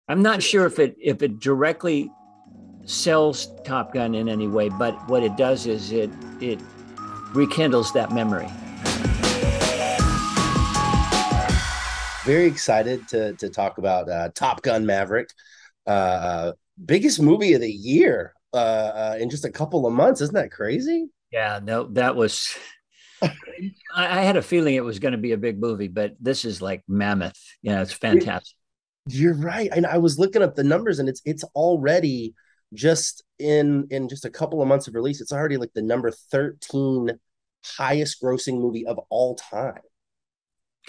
I'm not sure if it directly sells Top Gun in any way, but what it does is it rekindles that memory. Very excited to talk about Top Gun Maverick, biggest movie of the year in just a couple of months. Isn't that crazy? Yeah, no, that was. I had a feeling it was going to be a big movie, but this is like mammoth. It's fantastic. You're right. And I was looking up the numbers, and it's already just in just a couple of months of release. It's already like the number 13 highest grossing movie of all time.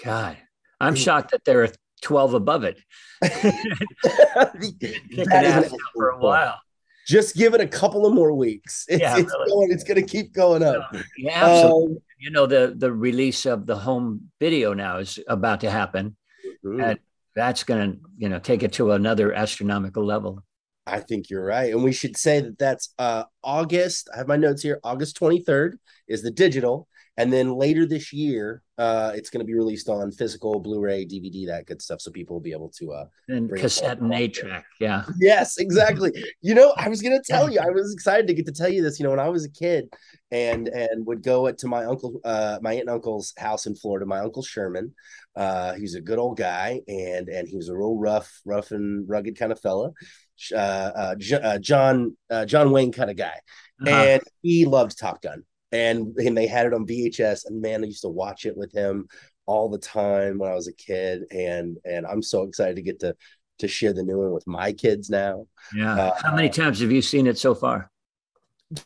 God, I'm shocked that there are 12 above it. Kicking ass for a while. Just give it a couple of more weeks. It's going to keep going up. Yeah, absolutely. The release of the home video now is about to happen. Mm-hmm. And that's going to, take it to another astronomical level. I think you're right. And we should say that that's August. I have my notes here. August 23rd is the digital. And then later this year, it's going to be released on physical, Blu-ray, DVD, that good stuff. So people will be able to and cassette and 8-track. Yeah. Yes, exactly. I was going to tell you, I was excited to get to tell you this. When I was a kid and would go to my aunt and uncle's house in Florida, my uncle Sherman. He's a good old guy, and he was a real rough and rugged kind of fella. John Wayne kind of guy, and he loved Top Gun. And they had it on VHS, and man, I used to watch it with him all the time when I was a kid. And I'm so excited to get to share the new one with my kids now. Yeah. How many times have you seen it so far?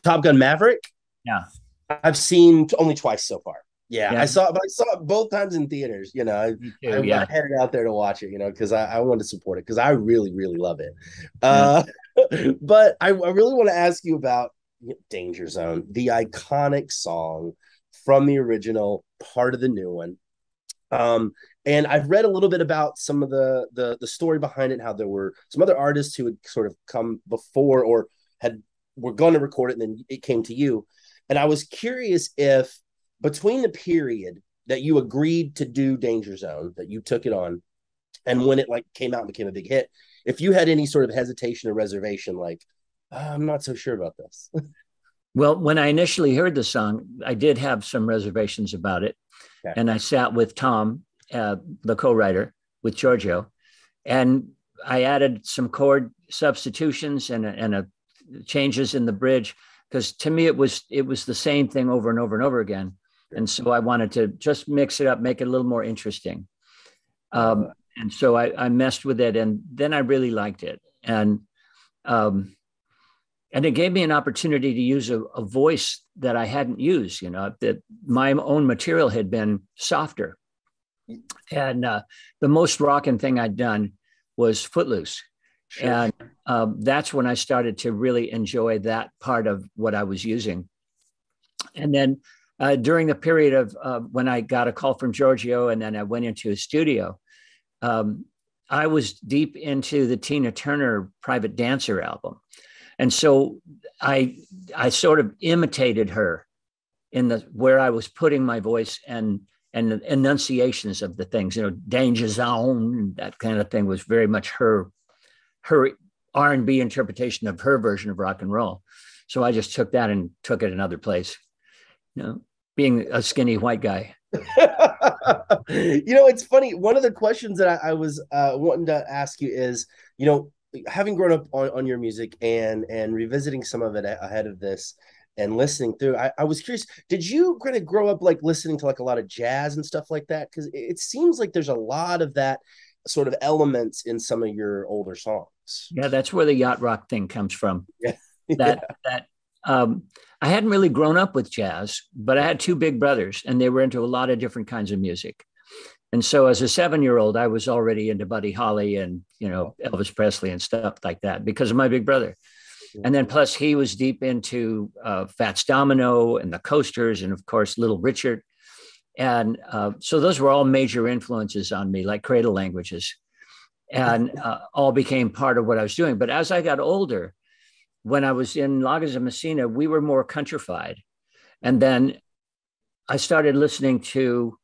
Top Gun Maverick? Yeah. I've seen only twice so far. Yeah. I saw it both times in theaters. I headed out there to watch it, because I wanted to support it because I really, really love it. But I really want to ask you about Danger Zone, the iconic song from the original, part of the new one. And I've read a little bit about some of the story behind it, how there were some other artists who had sort of come before or were going to record it, and then it came to you. And I was curious if between the period that you agreed to do Danger Zone, that you took it on, and when it came out and became a big hit, if you had any sort of hesitation or reservation, I'm not so sure about this. Well, when I initially heard the song, I did have some reservations about it. Okay. And I sat with Tom, the co-writer, with Giorgio, and I added some chord substitutions and changes in the bridge, because to me it was the same thing over and over and over again. And so I wanted to just mix it up, make it a little more interesting. And so I messed with it, and then I really liked it. And it gave me an opportunity to use a voice that I hadn't used, that my own material had been softer. And the most rocking thing I'd done was Footloose. Sure. And that's when I started to really enjoy that part of what I was using. And then during the period of when I got a call from Giorgio and then I went into his studio, I was deep into the Tina Turner Private Dancer album. And so I sort of imitated her in where I was putting my voice and the enunciations of the things, Danger Zone, that kind of thing was very much her R&B interpretation of her version of rock and roll. So I just took that and took it another place, being a skinny white guy. It's funny. One of the questions that I was wanting to ask you is, having grown up on your music and revisiting some of it ahead of this and listening through, I was curious, did you kind of grow up listening to a lot of jazz and stuff like that? Because it seems like there's a lot of that sort of elements in some of your older songs. Yeah, that's where the yacht rock thing comes from. Yeah. I hadn't really grown up with jazz, but I had two big brothers and they were into a lot of different kinds of music. And so as a 7-year-old, I was already into Buddy Holly and, Elvis Presley and stuff like that because of my big brother. And then plus he was deep into Fats Domino and the Coasters and of course, Little Richard. And so those were all major influences on me, like Cradle Languages, and all became part of what I was doing. But as I got older, when I was in Loggins and Messina, we were more countrified. And then I started listening to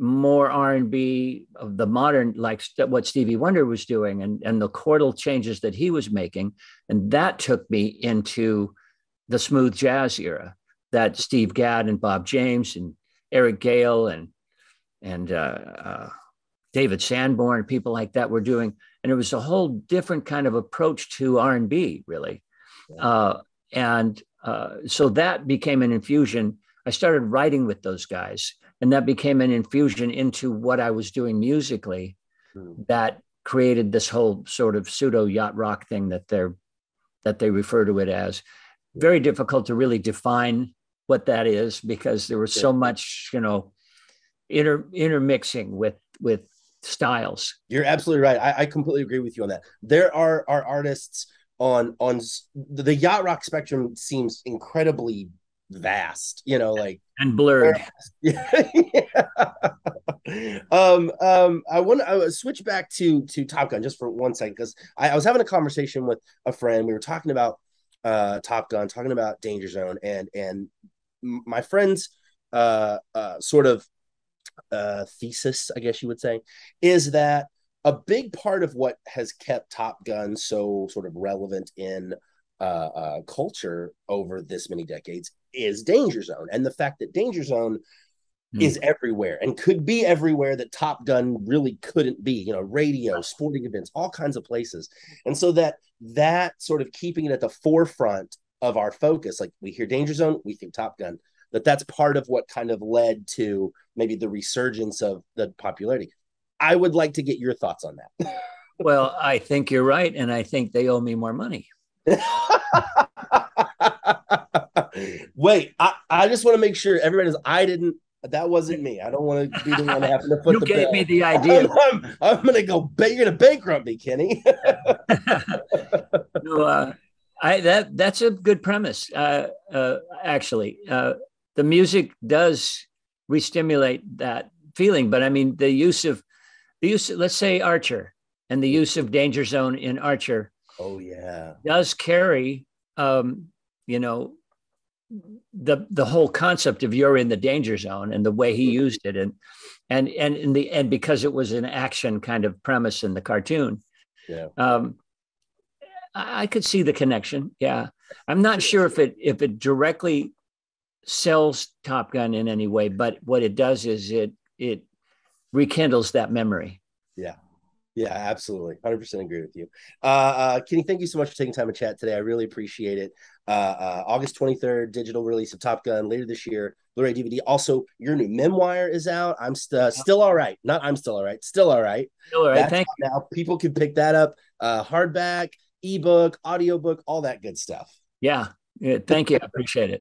more R&B of the modern, like what Stevie Wonder was doing, and the chordal changes that he was making. And that took me into the smooth jazz era that Steve Gadd and Bob James and Eric Gale and David Sanborn, people like that were doing. And it was a whole different kind of approach to R&B, really. So that became an infusion. I started writing with those guys, and that became an infusion into what I was doing musically that created this whole sort of pseudo yacht rock thing that they refer to it as. Very difficult to really define what that is, because there was so much, intermixing with styles. You're absolutely right. I completely agree with you on that. There are artists on the yacht rock spectrum seems incredibly vast, and blurred. I want to switch back to Top Gun just for 1 second, because I was having a conversation with a friend. We were talking about Top Gun, talking about Danger Zone, and my friend's sort of thesis, I guess you would say, is that a big part of what has kept Top Gun so sort of relevant in culture over this many decades is Danger Zone, and the fact that Danger Zone is everywhere and could be everywhere that Top Gun really couldn't be, radio, sporting events, all kinds of places. And so that sort of keeping it at the forefront of our focus, like we hear Danger Zone, we think Top Gun, that's part of what kind of led to maybe the resurgence of the popularity. I would like to get your thoughts on that. Well, I think you're right, and I think they owe me more money. Wait, I just want to make sure everybody knows that wasn't me. I don't want to be the one having to foot you the gave bill. Me the idea. I'm going to go. You're going to bankrupt me, Kenny. No, that's a good premise. Actually, the music does re-stimulate that feeling, but I mean the use of, let's say, Archer, and the use of Danger Zone in Archer. Oh yeah, does carry, the whole concept of you're in the danger zone, and the way he used it, and in the end, because it was an action kind of premise in the cartoon. Yeah. I could see the connection. Yeah. I'm not sure if it directly sells Top Gun in any way, but what it does is it rekindles that memory. Yeah. Yeah, absolutely. 100% agree with you. Kenny, thank you so much for taking time to chat today. I really appreciate it. August 23rd, digital release of Top Gun later this year, Blu-ray DVD. Also, your new memoir is out. I'm still all right. Not I'm still all right. Still all right. Still all right. Thank you. Now people can pick that up. Hardback, ebook, audiobook, all that good stuff. Yeah. Thank you. I appreciate it.